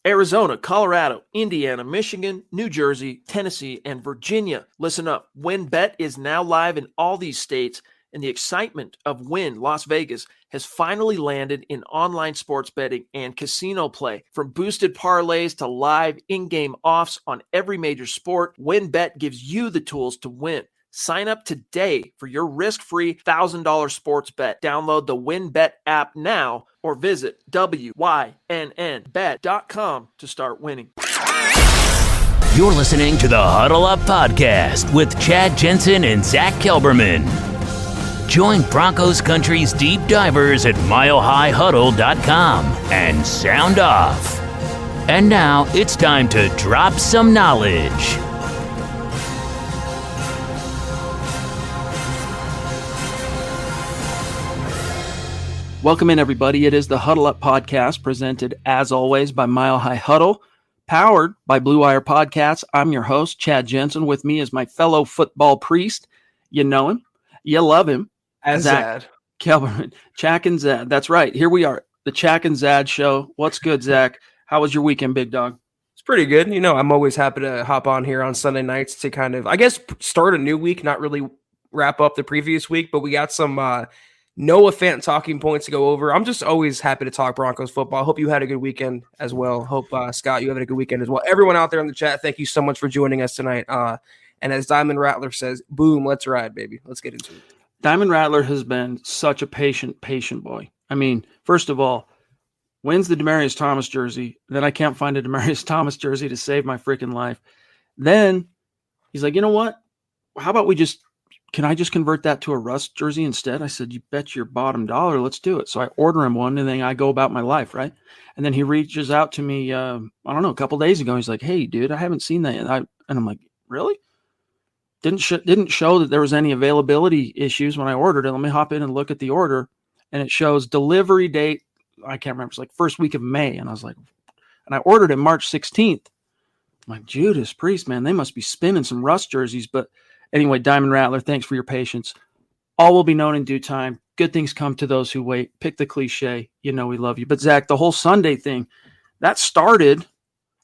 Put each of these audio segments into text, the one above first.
Arizona, Colorado, Indiana, Michigan, New Jersey, Tennessee, and Virginia. Listen up. WynnBET is now live in all these states, and the excitement of Wynn Las Vegas has finally landed in online sports betting and casino play. From boosted parlays to live in-game offs on every major sport, WynnBET gives you the tools to win. Sign up today for your risk-free $1,000 sports bet. Download the WynnBET app now or visit wynnbet.com to start winning. You're listening to the Huddle Up Podcast with Chad Jensen and Zack Kelberman. Join Broncos Country's deep divers at milehighhuddle.com and sound off. And now it's time to drop some knowledge. Welcome in, everybody. It is the Huddle Up Podcast, presented, as always, by Mile High Huddle, powered by Blue Wire Podcasts. I'm your host, Chad Jensen. With me is my fellow football priest. You know him. You love him. As Zack Kelberman. Chak and Zad. That's right. Here we are, the Chak and Zad show. What's good, Zach? How was your weekend, big dog? It's pretty good. You know, I'm always happy to hop on here on Sunday nights to kind of, I guess, start a new week, not really wrap up the previous week, but we got some Noah Fant talking points to go over. I'm just always happy to talk Broncos football. Hope you had a good weekend as well. Hope, Scott, you had a good weekend as well. Everyone out there in the chat, thank you so much for joining us tonight. And as Diamond Rattler says, boom, let's ride, baby. Let's get into it. Diamond Rattler has been such a patient boy. I mean, first of all, wins the Demaryius Thomas jersey. Then I can't find a Demaryius Thomas jersey to save my freaking life. Then he's like, you know what? How about can I just convert that to a Russ jersey instead? I said, you bet your bottom dollar. Let's do it. So I order him one, and then I go about my life, right? And then he reaches out to me, I don't know, a couple days ago. He's like, hey, dude, I haven't seen that. And I'm like, really? Didn't show that there was any availability issues when I ordered it. Let me hop in and look at the order, and it shows delivery date. I can't remember. It's like first week of May. And I was like, and I ordered it March 16th. I'm like, Judas Priest, man, they must be spinning some Russ jerseys. But anyway, Diamond Rattler, thanks for your patience. All will be known in due time. Good things come to those who wait. Pick the cliche. You know we love you. But Zach, the whole Sunday thing, that started,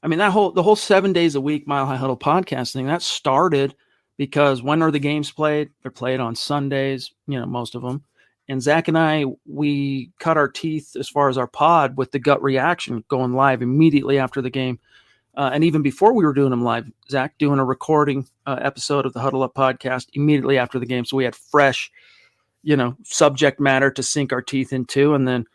I mean, the whole 7 days a week Mile High Huddle podcast thing, that started because when are the games played? They're played on Sundays, you know, most of them. And Zach and I, we cut our teeth as far as our pod with the gut reaction going live immediately after the game. And even before we were doing them live, Zach, doing a recording episode of the Huddle Up podcast immediately after the game. So we had fresh, you know, subject matter to sink our teeth into, and then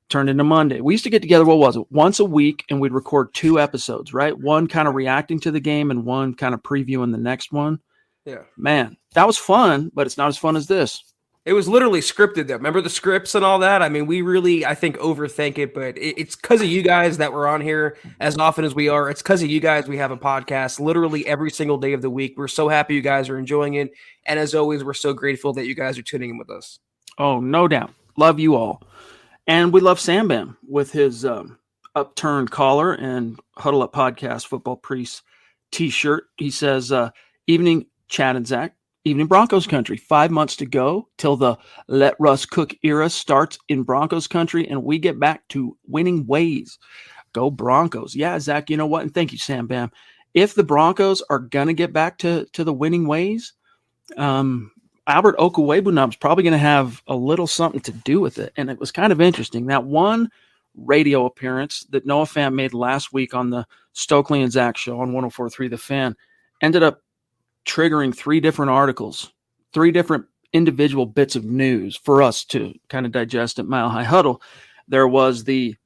turned into Monday. We used to get together, what was it, once a week, and we'd record 2 episodes, right? One kind of reacting to the game and one kind of previewing the next one. Yeah. Man, that was fun, but it's not as fun as this. It was literally scripted, though. Remember the scripts and all that? I mean, we really, I think, overthink it, but it's because of you guys that we're on here as often as we are. It's because of you guys we have a podcast literally every single day of the week. We're so happy you guys are enjoying it. And as always, we're so grateful that you guys are tuning in with us. Oh, no doubt. Love you all. And we love Sam Bam with his upturned collar and Huddle Up Podcast Football Priest t-shirt. He says, evening, Chad and Zach. Evening Broncos country. 5 months to go till the let Russ cook era starts in Broncos country, and we get back to winning ways. Go Broncos. Yeah, Zach, you know what? And thank you, Sam Bam. If the Broncos are going to get back to the winning ways, Albert Okwuegbunam's probably going to have a little something to do with it. And it was kind of interesting. That one radio appearance that Noah Fant made last week on the Stokely and Zach show on 104.3 The Fan ended up triggering 3 different articles, 3 different individual bits of news for us to kind of digest at Mile High Huddle. There was the,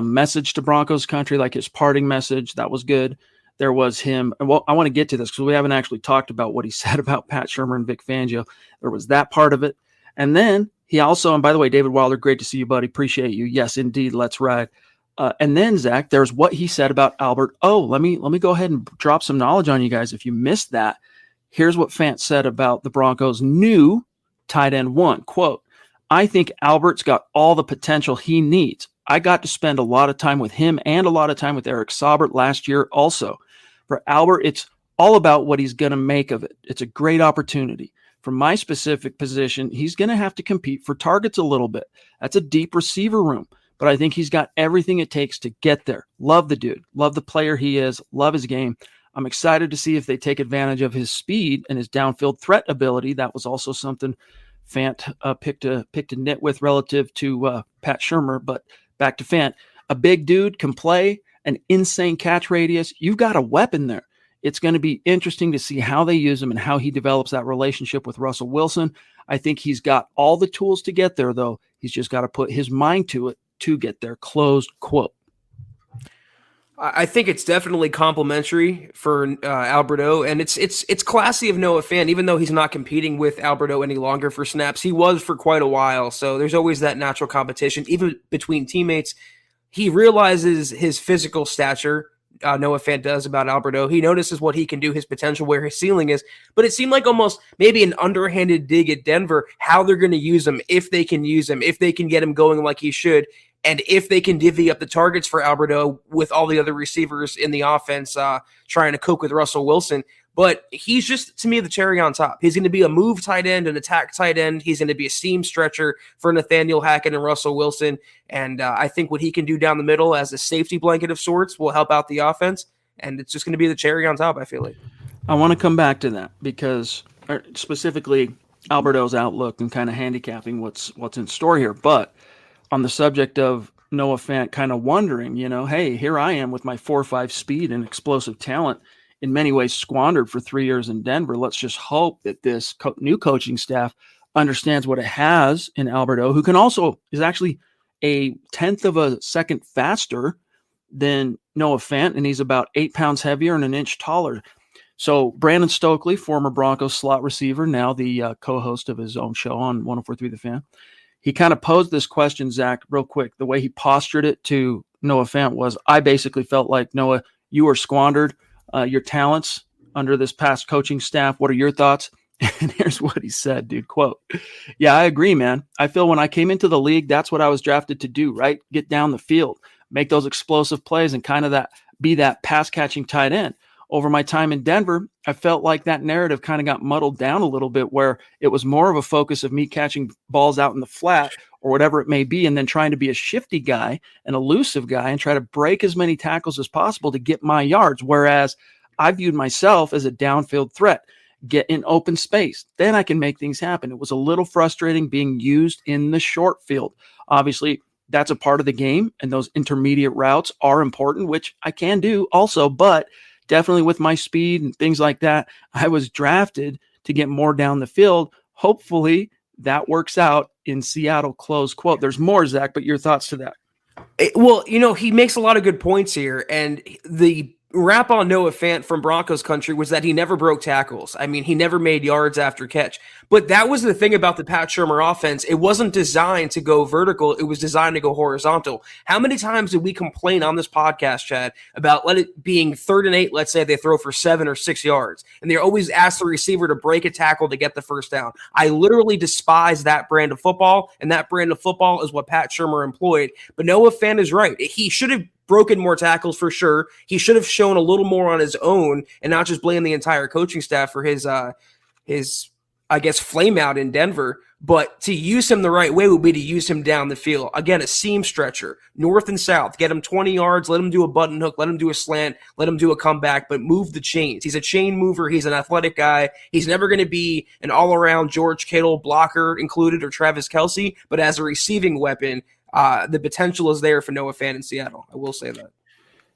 message to Broncos country, like his parting message. That was good. There was him. Well, I want to get to this because we haven't actually talked about what he said about Pat Shurmur and Vic Fangio. There was that part of it. And then he also, and by the way, David Wilder, great to see you, buddy. Appreciate you. Yes, indeed. Let's ride. And then, Zach, there's what he said about Albert. Oh, let me go ahead and drop some knowledge on you guys. If you missed that, here's what Fant said about the Broncos' new tight end 1. Quote, I think Albert's got all the potential he needs. I got to spend a lot of time with him and a lot of time with Eric Saubert last year also. For Albert, it's all about what he's going to make of it. It's a great opportunity. From my specific position, he's going to have to compete for targets a little bit. That's a deep receiver room. but I think he's got everything it takes to get there. Love the dude. Love the player he is. Love his game. I'm excited to see if they take advantage of his speed and his downfield threat ability. That was also something Fant picked a nit with relative to Pat Shurmur. But back to Fant. A big dude can play, an insane catch radius. You've got a weapon there. It's going to be interesting to see how they use him and how he develops that relationship with Russell Wilson. I think he's got all the tools to get there, though. He's just got to put his mind to it to get there. Closed quote. I think it's definitely complimentary for Alberto, and it's classy of Noah Fant, even though he's not competing with Alberto any longer for snaps. He was for quite a while, so there's always that natural competition, even between teammates. He realizes his physical stature, Noah Fant does, about Alberto. He notices what he can do, his potential, where his ceiling is, but it seemed like almost maybe an underhanded dig at Denver, how they're going to use him, if they can use him, if they can get him going like he should. And if they can divvy up the targets for Alberto with all the other receivers in the offense trying to cope with Russell Wilson. But he's just, to me, the cherry on top. He's going to be a move tight end, an attack tight end. He's going to be a seam stretcher for Nathaniel Hackett and Russell Wilson. And I think what he can do down the middle as a safety blanket of sorts will help out the offense. And it's just going to be the cherry on top, I feel like. I want to come back to that because specifically Alberto's outlook and kind of handicapping what's in store here. But on the subject of Noah Fant kind of wondering, hey, here I am with my 4.5 speed and explosive talent, in many ways squandered for 3 years in Denver. Let's just hope that this new coaching staff understands what it has in Alberto, who is actually a 1/10 of a second faster than Noah Fant, and he's about 8 pounds heavier and an inch taller. So Brandon Stokely, former Broncos slot receiver, now the co-host of his own show on 104.3 The Fan, he kind of posed this question, Zach, real quick. The way he postured it to Noah Fant was, I basically felt like, Noah, you were squandered your talents under this past coaching staff. What are your thoughts? And here's what he said, dude, quote, yeah, I agree, man. I feel when I came into the league, that's what I was drafted to do, right? Get down the field, make those explosive plays, and kind of be that pass-catching tight end. Over my time in Denver, I felt like that narrative kind of got muddled down a little bit, where it was more of a focus of me catching balls out in the flat or whatever it may be, and then trying to be a shifty guy, an elusive guy, and try to break as many tackles as possible to get my yards. Whereas I viewed myself as a downfield threat, get in open space. Then I can make things happen. It was a little frustrating being used in the short field. Obviously, that's a part of the game, and those intermediate routes are important, which I can do also, but definitely with my speed and things like that, I was drafted to get more down the field. Hopefully that works out in Seattle, close quote. There's more, Zach, but your thoughts to that? Well, he makes a lot of good points here. And the rap on Noah Fant from Broncos country was that he never broke tackles. I mean, he never made yards after catch. But that was the thing about the Pat Shurmur offense. It wasn't designed to go vertical. It was designed to go horizontal. How many times did we complain on this podcast, Chad, about it being 3rd and 8, let's say they throw for 7 or 6 yards, and they always ask the receiver to break a tackle to get the first down? I literally despise that brand of football, and that brand of football is what Pat Shurmur employed. But Noah Fant is right. He should have broken more tackles for sure. He should have shown a little more on his own and not just blame the entire coaching staff for his I guess, flame out in Denver. But to use him the right way would be to use him down the field. Again, a seam stretcher, north and south, get him 20 yards, let him do a button hook, let him do a slant, let him do a comeback, but move the chains. He's a chain mover. He's an athletic guy. He's never going to be an all-around George Kittle blocker included or Travis Kelce, but as a receiving weapon, the potential is there for Noah Fant in Seattle. I will say that.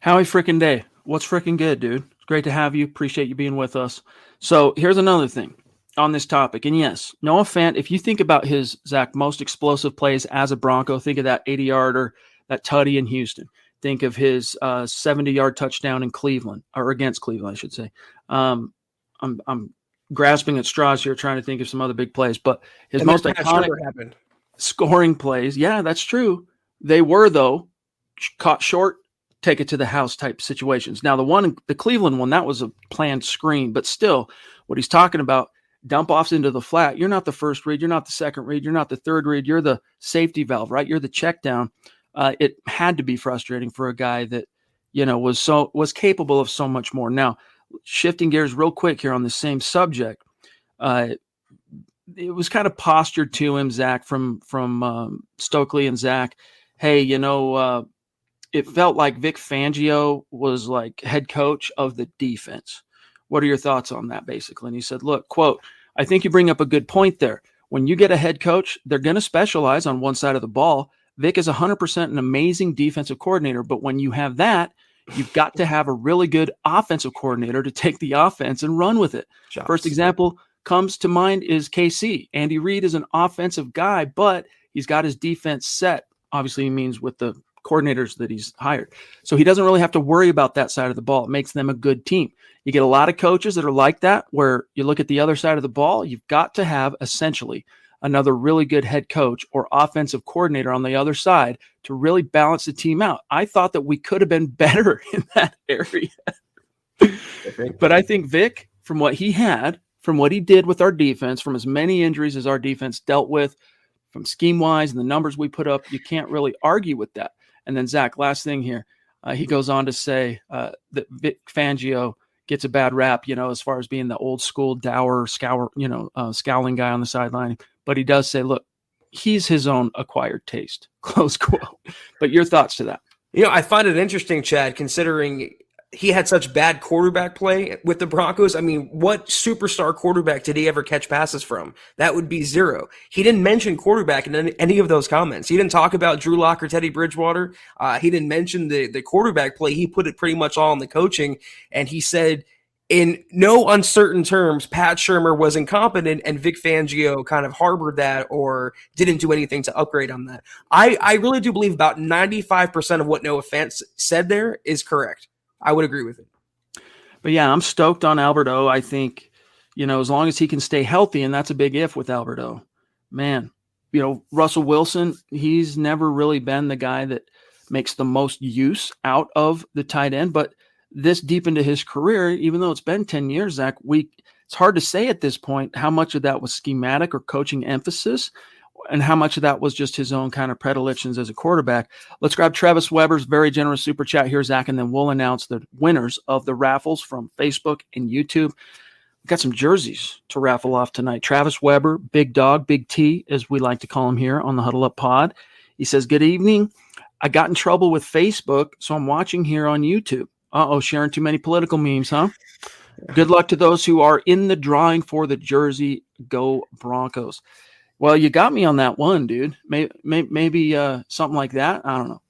Howie frickin' day. What's frickin' good, dude? It's great to have you. Appreciate you being with us. So here's another thing on this topic. And yes, Noah Fant, if you think about his, Zach, most explosive plays as a Bronco, think of that 80-yarder, that tutty in Houston. Think of his 70-yard touchdown in Cleveland, or against Cleveland, I should say. I'm grasping at straws here, trying to think of some other big plays, but his most iconic scoring plays, yeah, that's true. They were, though, caught short, take it to the house type situations. Now, the Cleveland one, that was a planned screen, but still, what he's talking about, dump offs into the flat. You're not the first read. You're not the second read. You're not the third read. You're the safety valve, right? You're the check down. It had to be frustrating for a guy that, was capable of so much more. Now, shifting gears real quick here on the same subject, it was kind of postured to him, Zach, from Stokely and Zach. hey, it felt like Vic Fangio was like head coach of the defense. What are your thoughts on that, basically? And he said, look, quote, I think you bring up a good point there. When you get a head coach, they're going to specialize on one side of the ball. Vic is 100% an amazing defensive coordinator, but when you have that, you've got to have a really good offensive coordinator to take the offense and run with it. Shots. First example comes to mind is KC. Andy Reid is an offensive guy, but he's got his defense set. Obviously, he means with the coordinators that he's hired. So he doesn't really have to worry about that side of the ball. It makes them a good team. You get a lot of coaches that are like that, where you look at the other side of the ball, you've got to have essentially another really good head coach or offensive coordinator on the other side to really balance the team out. I thought that we could have been better in that area. But I think Vic, from what he had, from what he did with our defense, from as many injuries as our defense dealt with, from scheme-wise and the numbers we put up, you can't really argue with that. And then, Zach, last thing here, he goes on to say that Vic Fangio gets a bad rap, as far as being the old school dour, scowling guy on the sideline. But he does say, look, he's his own acquired taste, close quote. But your thoughts to that? I find it interesting, Chad, considering he had such bad quarterback play with the Broncos. I mean, what superstar quarterback did he ever catch passes from? That would be zero. He didn't mention quarterback in any of those comments. He didn't talk about Drew Lock or Teddy Bridgewater. He didn't mention the quarterback play. He put it pretty much all on the coaching. And he said, in no uncertain terms, Pat Shurmur was incompetent, and Vic Fangio kind of harbored that or didn't do anything to upgrade on that. I really do believe about 95% of what Noah Fant said there is correct. I would agree with it. But yeah, I'm stoked on Alberto. I think, as long as he can stay healthy, and that's a big if with Alberto, man, Russell Wilson, he's never really been the guy that makes the most use out of the tight end. But this deep into his career, even though it's been 10 years, Zach, it's hard to say at this point how much of that was schematic or coaching emphasis and how much of that was just his own kind of predilections as a quarterback. Let's grab Travis Weber's very generous super chat here, Zach, and then we'll announce the winners of the raffles from Facebook and YouTube. We've got some jerseys to raffle off tonight. Travis Weber, Big Dog, Big T, as we like to call him here on the Huddle Up Pod. He says, good evening. I got in trouble with Facebook, so I'm watching here on YouTube. Sharing too many political memes, huh? Good luck to those who are in the drawing for the jersey. Go Broncos. Well, you got me on that one, dude. Maybe something like that. I don't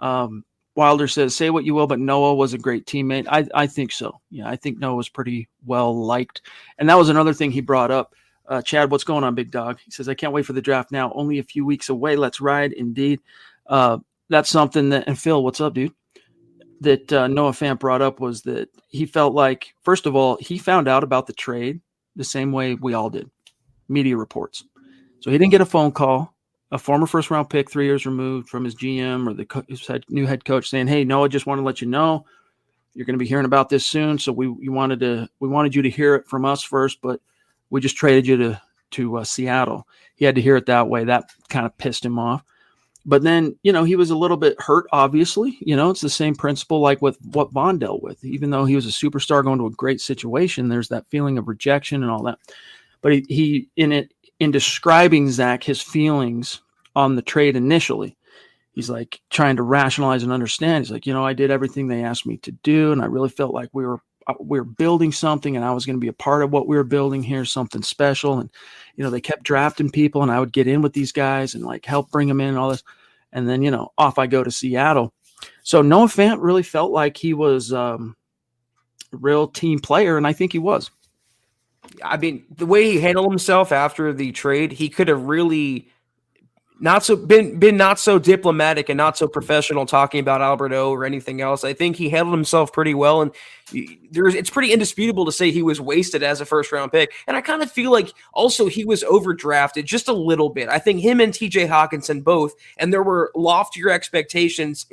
know. Wilder says, say what you will, but Noah was a great teammate. I think so. Yeah, I think Noah was pretty well liked. And that was another thing he brought up. Chad, what's going on, Big Dog? He says, I can't wait for the draft now. Only a few weeks away. Let's ride. Indeed. That's something that, and Phil, what's up, dude? That Noah Fant brought up was that he felt like, first of all, he found out about the trade the same way we all did. Media reports. So he didn't get a phone call, a former first-round pick 3 years removed from his GM or his new head coach saying, hey, Noah, just want to let you know you're going to be hearing about this soon. So we wanted you to hear it from us first, but we just traded you to Seattle. He had to hear it that way. That kind of pissed him off. But then, he was a little bit hurt, obviously. It's the same principle like with what Vaughn dealt with. Even though he was a superstar going to a great situation, there's that feeling of rejection and all that. But he in describing, Zach, his feelings on the trade initially, he's like trying to rationalize and understand. He's like, I did everything they asked me to do, and I really felt like we were building something, and I was going to be a part of what we were building here, something special. And, they kept drafting people, and I would get in with these guys and like help bring them in and all this. And then, off I go to Seattle. So Noah Fant really felt like he was a real team player, and I think he was. I mean, the way he handled himself after the trade, he could have really been not so diplomatic and not so professional talking about Alberto or anything else. I think he handled himself pretty well, and it's pretty indisputable to say he was wasted as a first-round pick. And I kind of feel like also he was overdrafted just a little bit. I think him and TJ Hawkinson both, and there were loftier expectations,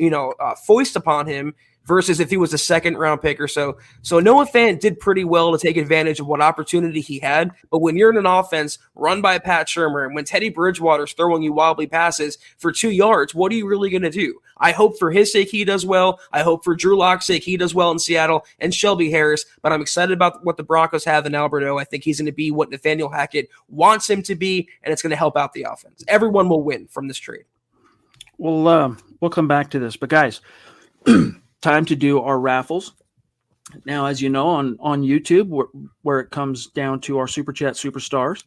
foisted upon him versus if he was a second-round pick or so. So Noah Fant did pretty well to take advantage of what opportunity he had. But when you're in an offense run by Pat Shurmur, and when Teddy Bridgewater's throwing you wobbly passes for 2 yards, what are you really going to do? I hope for his sake he does well. I hope for Drew Lock's sake he does well in Seattle and Shelby Harris. But I'm excited about what the Broncos have in Alberto. I think he's going to be what Nathaniel Hackett wants him to be, and it's going to help out the offense. Everyone will win from this trade. We'll come back to this, but guys, time to do our raffles. Now, as you know, on YouTube, where it comes down to our Super Chat Superstars,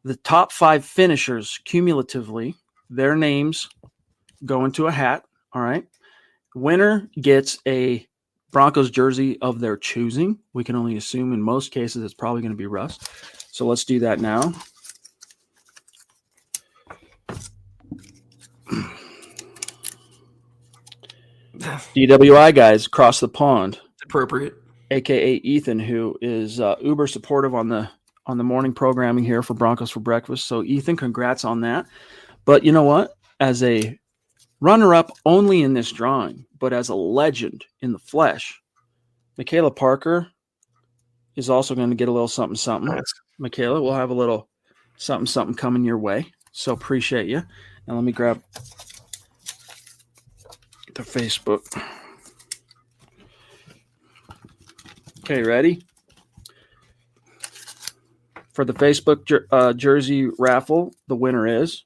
the top 5 finishers cumulatively, their names go into a hat. All right. Winner gets a Broncos jersey of their choosing. We can only assume in most cases it's probably going to be Russ. So let's do that now. DWI guys across the pond. It's appropriate. AKA Ethan, who is uber supportive on the morning programming here for Broncos for Breakfast. So Ethan, congrats on that. But you know what? As a runner-up only in this drawing, but as a legend in the flesh, Michaela Parker is also going to get a little something. Nice. Michaela, we'll have a little something coming your way. So appreciate you. And let me grab the Facebook. Okay, ready? For the Facebook jersey raffle, the winner is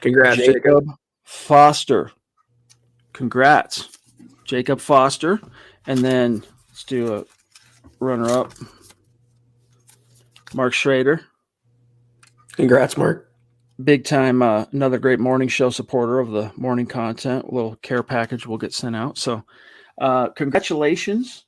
Congrats, Jacob Foster. Congrats, Jacob Foster. And then let's do a runner-up. Mark Schrader. Congrats, Mark. Big time, another great morning show supporter of the morning content. A little care package will get sent out. So congratulations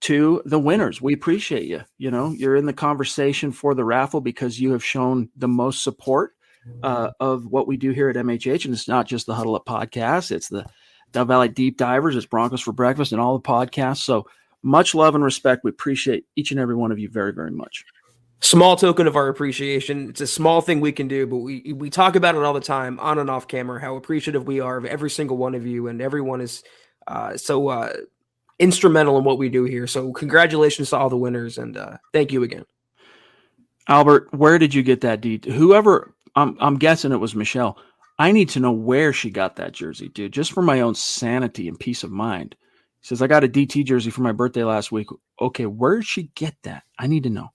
to the winners. We appreciate you. You know, you're in the conversation for the raffle because you have shown the most support of what we do here at MHH. And it's not just the Huddle Up podcast. It's the Dove Valley Deep Divers. It's Broncos for Breakfast and all the podcasts. So much love and respect. We appreciate each and every one of you very, very much. Small token of our appreciation. It's a small thing we can do, but we talk about it all the time on and off camera, how appreciative we are of every single one of you, and everyone is so instrumental in what we do here. So congratulations to all the winners, and thank you again. Albert, where did you get that whoever, I'm guessing it was Michelle. I need to know where she got that jersey, dude, just for my own sanity and peace of mind. He says, I got a DT jersey for my birthday last week. Okay, where did she get that? I need to know.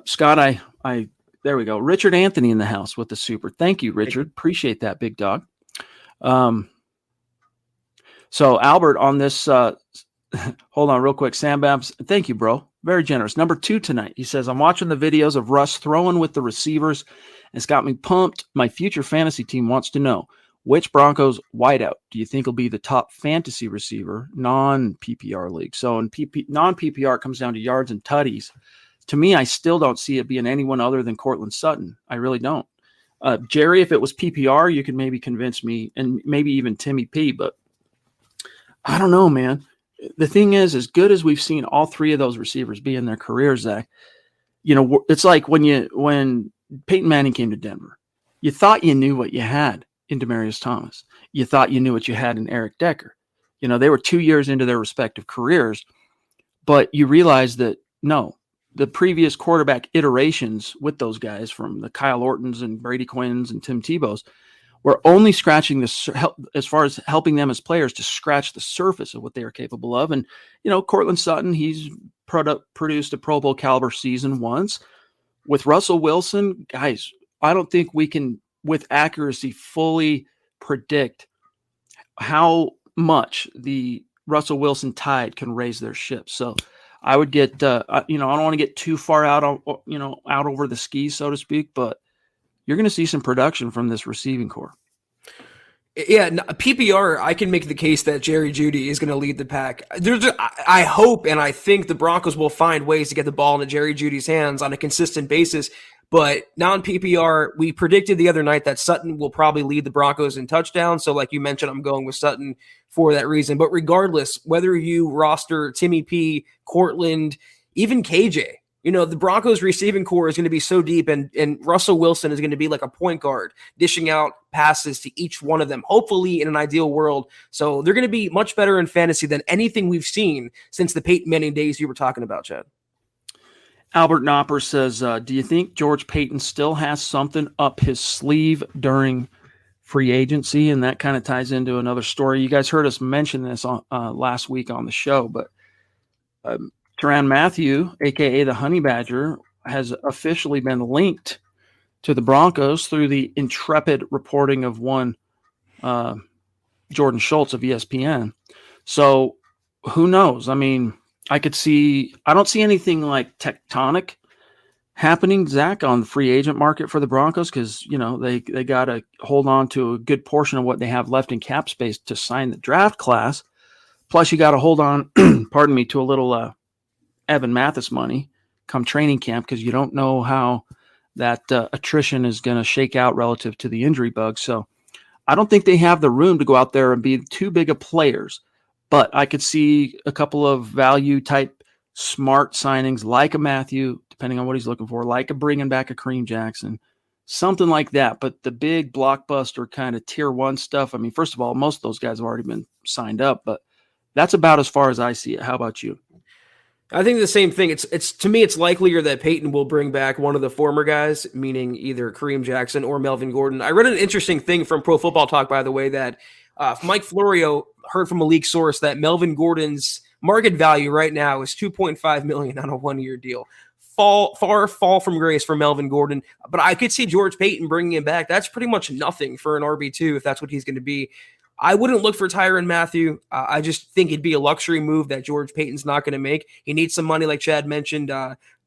Scott, I there we go. Richard Anthony in the house with the super. Thank you, Richard. Appreciate that, big dog. So Albert on this, hold on real quick. Sam Babs, thank you, bro. Very generous. Number 2 tonight. He says, I'm watching the videos of Russ throwing with the receivers. It's got me pumped. My future fantasy team wants to know, which Broncos wideout do you think will be the top fantasy receiver, non-PPR league? So in non-PPR, it comes down to yards and tutties. To me, I still don't see it being anyone other than Cortland Sutton. I really don't. Jerry, if it was PPR, you could maybe convince me, and maybe even Timmy P, but I don't know, man. The thing is, as good as we've seen all 3 of those receivers be in their careers, Zach, you know, it's like when Peyton Manning came to Denver, you thought you knew what you had in Demaryius Thomas. You thought you knew what you had in Eric Decker. You know, they were 2 years into their respective careers, but you realize that, no, the previous quarterback iterations with those guys, from the Kyle Ortons and Brady Quinns and Tim Tebow's, were only scratching as far as helping them as players to scratch the surface of what they are capable of. And, you know, Cortland Sutton, he's produced a Pro Bowl caliber season once. With Russell Wilson, guys, I don't think we can, with accuracy, fully predict how much the Russell Wilson tide can raise their ship. So I would get, I don't want to get too far out over the skis, so to speak, but you're going to see some production from this receiving core. Yeah, PPR, I can make the case that Jerry Jeudy is going to lead the pack. I hope and I think the Broncos will find ways to get the ball into Jerry Jeudy's hands on a consistent basis. But non-PPR, we predicted the other night that Sutton will probably lead the Broncos in touchdowns. So like you mentioned, I'm going with Sutton for that reason. But regardless, whether you roster Timmy P, Cortland, even KJ, you know, the Broncos receiving core is going to be so deep, and Russell Wilson is going to be like a point guard, dishing out passes to each one of them, hopefully in an ideal world. So they're going to be much better in fantasy than anything we've seen since the Peyton Manning days you were talking about, Chad. Albert Knopper says, do you think George Payton still has something up his sleeve during free agency? And that kind of ties into another story. You guys heard us mention this on, last week on the show, but Tyrann Mathieu, a.k.a. the Honey Badger, has officially been linked to the Broncos through the intrepid reporting of one Jordan Schultz of ESPN. So who knows? I mean, I don't see anything like tectonic happening, Zach, on the free agent market for the Broncos, because, they got to hold on to a good portion of what they have left in cap space to sign the draft class. Plus, you got to hold on, pardon me, to a little Evan Mathis money come training camp, because you don't know how that attrition is going to shake out relative to the injury bug. So I don't think they have the room to go out there and be too big of players, but I could see a couple of value type smart signings like a Matthew, depending on what he's looking for, like bringing back a Kareem Jackson, something like that. But the big blockbuster kind of tier one stuff, I mean, first of all, most of those guys have already been signed up, but that's about as far as I see it. How about you? I think the same thing. It's to me, it's likelier that Peyton will bring back one of the former guys, meaning either Kareem Jackson or Melvin Gordon. I read an interesting thing from Pro Football Talk, by the way, that Mike Florio heard from a leak source that Melvin Gordon's market value right now is $2.5 million on a 1-year deal. Fall from grace for Melvin Gordon, but I could see George Payton bringing him back. That's pretty much nothing for an RB2 if that's what he's going to be. I wouldn't look for Tyrann Mathieu. I just think it'd be a luxury move that George Payton's not going to make. He needs some money, like Chad mentioned,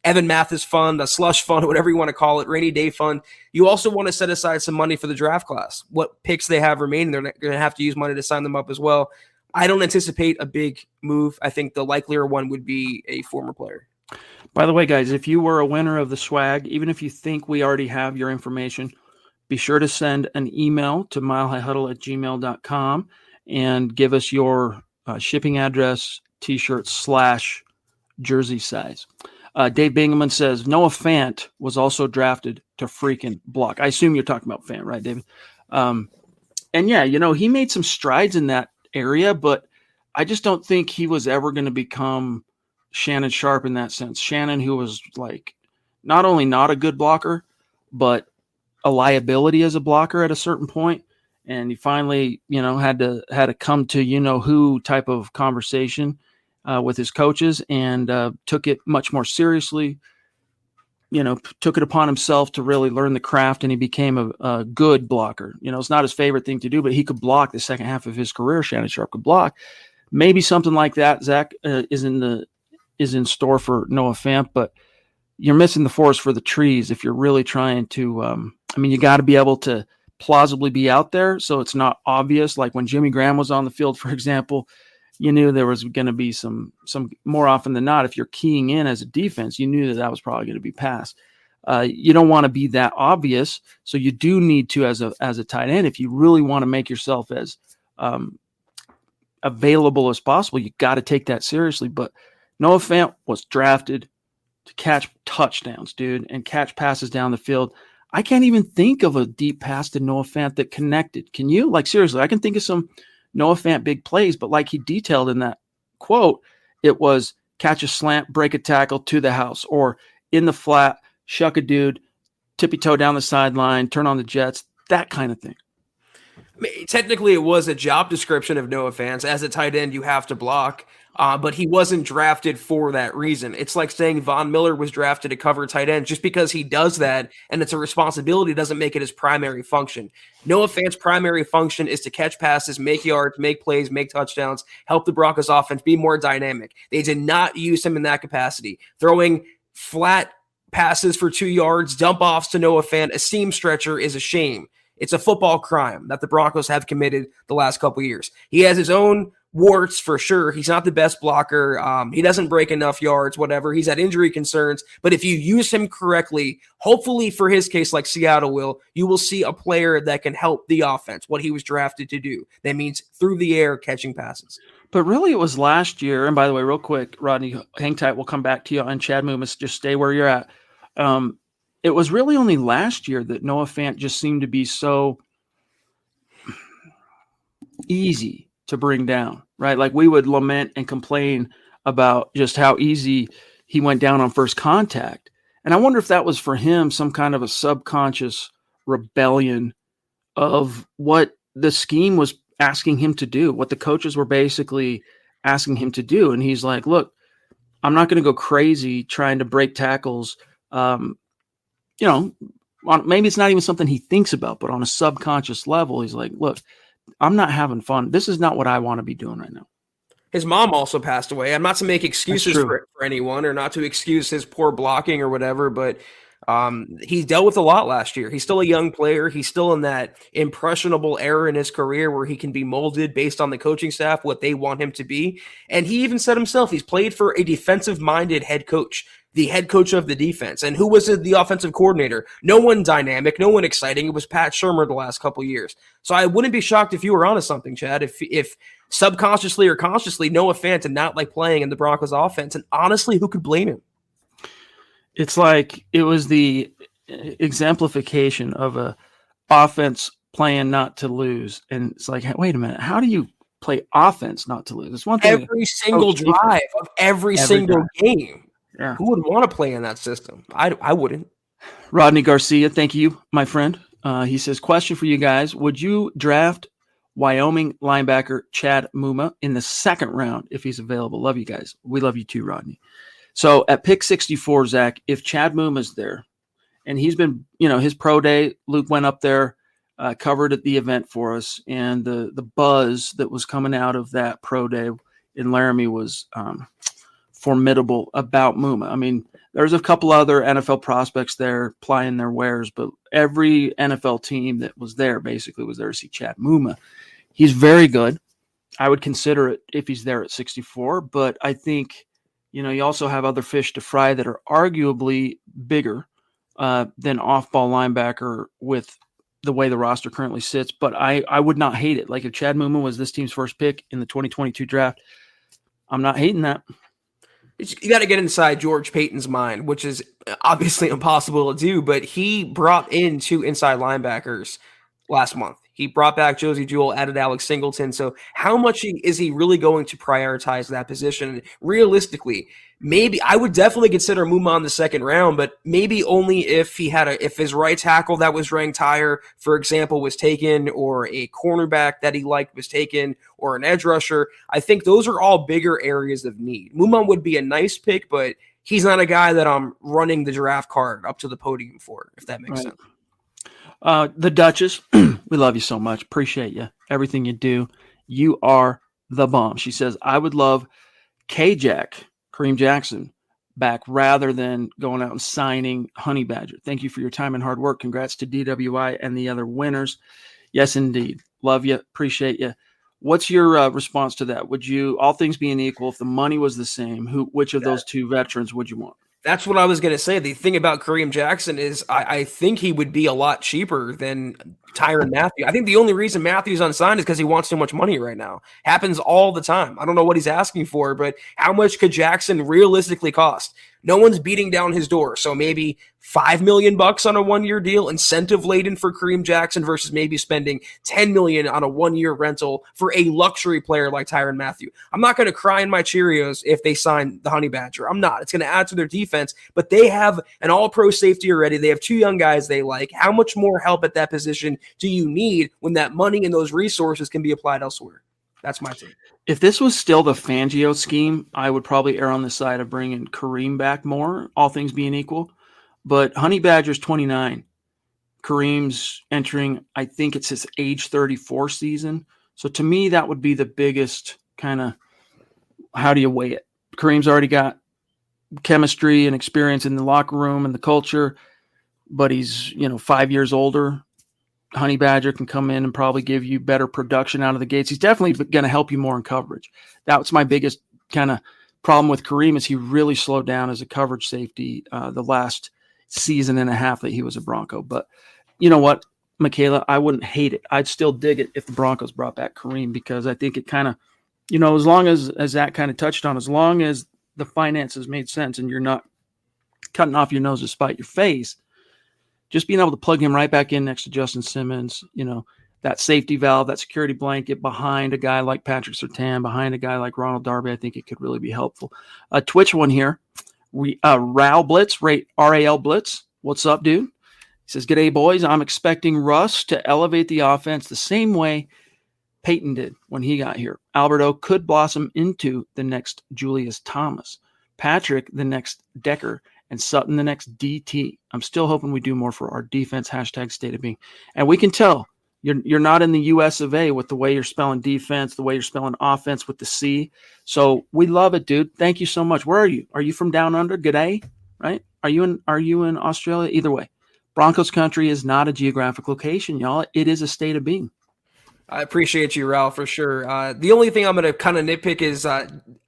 Evan Mathis fund, a slush fund, whatever you want to call it, rainy day fund. You also want to set aside some money for the draft class. What picks they have remaining, they're going to have to use money to sign them up as well. I don't anticipate a big move. I think the likelier one would be a former player. By the way, guys, if you were a winner of the swag, even if you think we already have your information, be sure to send an email to milehighhuddle@gmail.com and give us your shipping address, t-shirt / jersey size. Dave Bingaman says Noah Fant was also drafted to freaking block. I assume you're talking about Fant, right, David? And yeah, he made some strides in that area, but I just don't think he was ever going to become Shannon Sharp in that sense. Shannon, who was like not only not a good blocker, but a liability as a blocker at a certain point. And he finally, had to come to, who type of conversation with his coaches, and took it much more seriously, took it upon himself to really learn the craft, and he became a good blocker. It's not his favorite thing to do, but he could block the second half of his career. Shannon Sharp could block. Maybe something like that, Zach, is in store for Noah Fant, but you're missing the forest for the trees if you're really trying to, you got to be able to plausibly be out there so it's not obvious. Like when Jimmy Graham was on the field, for example, you knew there was going to be some more often than not, if you're keying in as a defense, you knew that was probably going to be passed. You don't want to be that obvious, so you do need to, as a tight end, if you really want to make yourself as available as possible, you got to take that seriously. But Noah Fant was drafted to catch touchdowns, dude, and catch passes down the field. I can't even think of a deep pass to Noah Fant that connected. Can you? Like, seriously, I can think of some Noah Fant big plays, but like he detailed in that quote, it was catch a slant, break a tackle to the house, or in the flat, shuck a dude, tippy toe down the sideline, turn on the jets, that kind of thing. Technically, it was a job description of Noah Fant. As a tight end, you have to block, but he wasn't drafted for that reason. It's like saying Von Miller was drafted to cover tight end. Just because he does that and it's a responsibility doesn't make it his primary function. Noah Fant's primary function is to catch passes, make yards, make plays, make touchdowns, help the Broncos offense be more dynamic. They did not use him in that capacity. Throwing flat passes for 2 yards, dump offs to Noah Fant, a seam stretcher, is a shame. It's a football crime that the Broncos have committed the last couple of years. He has his own warts for sure. He's not the best blocker. He doesn't break enough yards, whatever. He's had injury concerns. But if you use him correctly, hopefully for his case, like Seattle will, you will see a player that can help the offense, what he was drafted to do. That means through the air, catching passes. But really it was last year. And by the way, real quick, Rodney, hang tight. We'll come back to you on Chad Mumas. Just stay where you're at. It was really only last year that Noah Fant just seemed to be so easy to bring down, right? Like we would lament and complain about just how easy he went down on first contact. And I wonder if that was for him some kind of a subconscious rebellion of what the scheme was asking him to do, what the coaches were basically asking him to do. And he's like, look, I'm not going to go crazy trying to break tackles, maybe it's not even something he thinks about, but on a subconscious level, he's like, look, I'm not having fun. This is not what I want to be doing right now. His mom also passed away. I'm not to make excuses for anyone or not to excuse his poor blocking or whatever, but he dealt with a lot last year. He's still a young player. He's still in that impressionable era in his career where he can be molded based on the coaching staff, what they want him to be. And he even said himself, he's played for a defensive-minded head coach, the head coach of the defense. And who was the offensive coordinator? No one dynamic, no one exciting. It was Pat Shurmur the last couple of years. So I wouldn't be shocked if you were onto something, Chad, if subconsciously or consciously Noah Fant did not like playing in the Broncos offense. And honestly, who could blame him? It's like it was the exemplification of a offense playing not to lose. And it's like, wait a minute, how do you play offense not to lose? It's one thing. Every single drive of every single game. Yeah. Who would want to play in that system? I wouldn't. Rodney Garcia, thank you, my friend. He says, question for you guys. Would you draft Wyoming linebacker Chad Muma in the second round if he's available? Love you guys. We love you too, Rodney. So at pick 64, Zach, if Chad Muma's there, and he's been, his pro day, Luke went up there, covered at the event for us, and the buzz that was coming out of that pro day in Laramie was formidable about Muma. I mean, there's a couple other NFL prospects there plying their wares, but every NFL team that was there basically was there to see Chad Muma. He's very good. I would consider it if he's there at 64, but I think you also have other fish to fry that are arguably bigger than off-ball linebacker with the way the roster currently sits. But I would not hate it. Like if Chad Muma was this team's first pick in the 2022 draft, I'm not hating that. You got to get inside George Payton's mind, which is obviously impossible to do, but he brought in 2 inside linebackers last month. He brought back Josie Jewell, added Alex Singleton. So how much is he really going to prioritize that position? Realistically, maybe I would definitely consider Muma in the second round, but maybe only if if his right tackle that was ranked higher, for example, was taken, or a cornerback that he liked was taken, or an edge rusher. I think those are all bigger areas of need. Muma would be a nice pick, but he's not a guy that I'm running the draft card up to the podium for, if that makes sense. The Duchess, we love you so much. Appreciate you. Everything you do. You are the bomb. She says, I would love K-Jack, Kareem Jackson, back rather than going out and signing Honey Badger. Thank you for your time and hard work. Congrats to DWI and the other winners. Yes, indeed. Love you. Appreciate you. What's your response to that? Would you, all things being equal, if the money was the same, which of those 2 veterans would you want? That's what I was going to say. The thing about Kareem Jackson is I think he would be a lot cheaper than Tyrann Mathieu. I think the only reason Matthew's unsigned is because he wants too much money right now. Happens all the time. I don't know what he's asking for, but how much could Jackson realistically cost? No one's beating down his door. So maybe $5 million on a 1-year deal, incentive laden for Kareem Jackson versus maybe spending $10 million on a 1-year rental for a luxury player like Tyrann Mathieu. I'm not going to cry in my Cheerios if they sign the Honey Badger. I'm not. It's going to add to their defense, but they have an all-pro safety already. They have 2 young guys they like. How much more help at that position do you need when that money and those resources can be applied elsewhere? That's my take. If this was still the Fangio scheme, I would probably err on the side of bringing Kareem back more, all things being equal. But Honey Badger's 29. Kareem's entering, I think it's his age 34 season. So to me, that would be the biggest kind of, how do you weigh it? Kareem's already got chemistry and experience in the locker room and the culture, but he's, 5 years older. Honey Badger can come in and probably give you better production out of the gates. He's definitely going to help you more in coverage. That's my biggest kind of problem with Kareem, is he really slowed down as a coverage safety the last season and a half that he was a Bronco. But you know what, Michaela, I wouldn't hate it. I'd still dig it if the Broncos brought back Kareem, because I think it kind of, as long as Zach kind of touched on, as long as the finances made sense and you're not cutting off your nose to spite your face, just being able to plug him right back in next to Justin Simmons, that safety valve, that security blanket behind a guy like Patrick Surtain, behind a guy like Ronald Darby, I think it could really be helpful. Twitch one here. Ral Blitz, RAL Blitz. What's up, dude? He says, "G'day, boys. I'm expecting Russ to elevate the offense the same way Peyton did when he got here. Alberto could blossom into the next Julius Thomas. Patrick, the next Decker, and Sutton the next DT. I'm still hoping we do more for our defense, hashtag state of being. And we can tell you're not in the US of A with the way you're spelling defense, the way you're spelling offense with the C. So we love it, dude. Thank you so much. Where are you? Are you from down under? G'day, right? Are you in Australia? Either way, Broncos country is not a geographic location, y'all. It is a state of being. I appreciate you, Ralph, for sure. The only thing I'm going to kind of nitpick is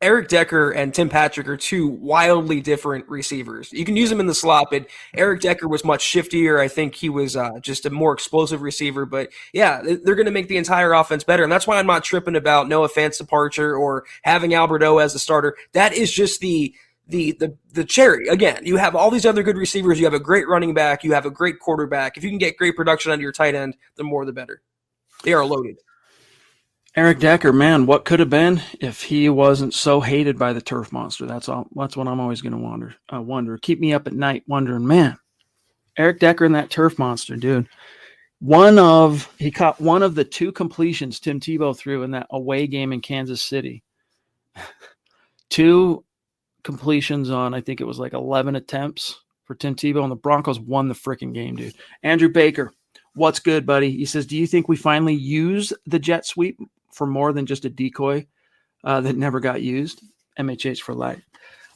Eric Decker and Tim Patrick are two wildly different receivers. You can use them in the slot, but Eric Decker was much shiftier. I think he was just a more explosive receiver. But yeah, they're going to make the entire offense better. And that's why I'm not tripping about Noah Fant's departure or having Alberto as the starter. That is just the cherry. Again, you have all these other good receivers. You have a great running back. You have a great quarterback. If you can get great production out of your tight end, the more the better. They are loaded. Eric Decker, man, what could have been if he wasn't so hated by the turf monster? That's all. That's what I'm always going to wonder. Keep me up at night wondering, man, Eric Decker and that turf monster, dude. He caught one of the two completions Tim Tebow threw in that away game in Kansas City. 2 completions on, I think it was like 11 attempts for Tim Tebow, and the Broncos won the freaking game, dude. Andrew Baker. What's good, buddy? He says, do you think we finally use the jet sweep for more than just a decoy that never got used? MHH for life.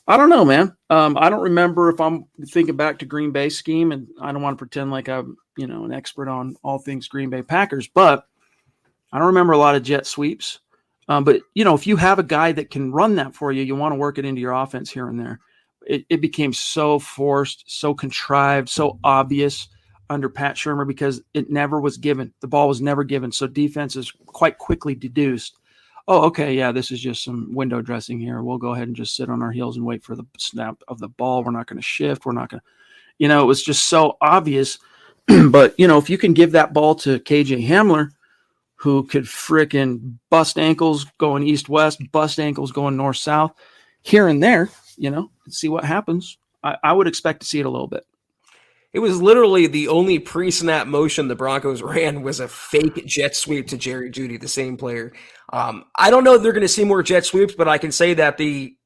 I don't know, man. I don't remember if I'm thinking back to Green Bay scheme, and I don't want to pretend like I'm, an expert on all things Green Bay Packers, but I don't remember a lot of jet sweeps. But, if you have a guy that can run that for you, you want to work it into your offense here and there. It became so forced, so contrived, so obvious under Pat Shurmur because it never was given. The ball was never given. So defenses quite quickly deduced, oh, okay, yeah, this is just some window dressing here. We'll go ahead and just sit on our heels and wait for the snap of the ball. We're not going to shift. We're not going to, it was just so obvious. But, if you can give that ball to KJ Hamler, who could frickin' bust ankles going east-west, bust ankles going north-south, here and there, see what happens. I would expect to see it a little bit. It was literally the only pre-snap motion the Broncos ran was a fake jet sweep to Jerry Jeudy, the same player. I don't know if they're going to see more jet sweeps, but I can say that the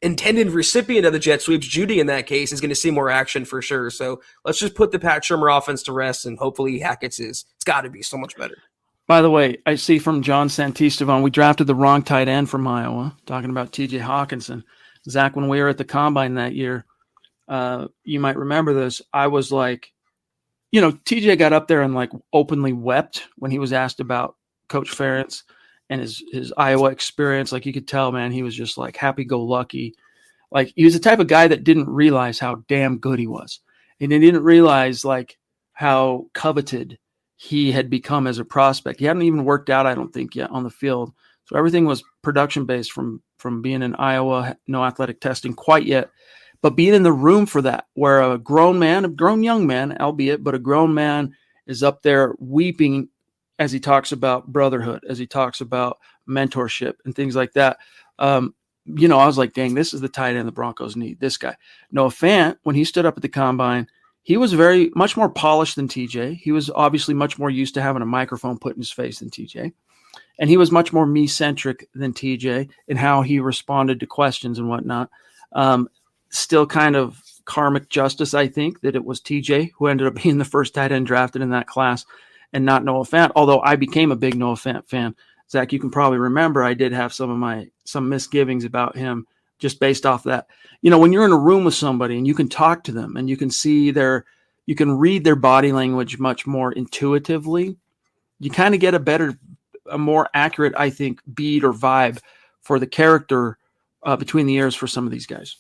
intended recipient of the jet sweeps, Jeudy in that case, is going to see more action for sure. So let's just put the Pat Shurmur offense to rest, and hopefully Hackett's it's got to be so much better. By the way, I see from John Santistevan, we drafted the wrong tight end from Iowa, talking about TJ Hawkinson. Zach, when we were at the Combine that year, you might remember this. I was like, TJ got up there and like openly wept when he was asked about Coach Ferentz and his Iowa experience. Like you could tell, man, he was just like happy-go-lucky. Like he was the type of guy that didn't realize how damn good he was. And he didn't realize like how coveted he had become as a prospect. He hadn't even worked out, I don't think, yet on the field. So everything was production-based from being in Iowa, no athletic testing quite yet. But being in the room for that, where a grown young man, albeit, but a grown man is up there weeping as he talks about brotherhood, as he talks about mentorship and things like that. I was like, dang, this is the tight end the Broncos need, this guy. Noah Fant, when he stood up at the Combine, he was very much more polished than TJ. He was obviously much more used to having a microphone put in his face than TJ. And he was much more me-centric than TJ in how he responded to questions and whatnot. Still kind of karmic justice, I think, that it was TJ who ended up being the first tight end drafted in that class and not Noah Fant, although I became a big Noah Fant fan. Zach, you can probably remember I did have some misgivings about him just based off that. When you're in a room with somebody and you can talk to them and you can see you can read their body language much more intuitively, you kind of get a more accurate, I think, beat or vibe for the character between the ears for some of these guys.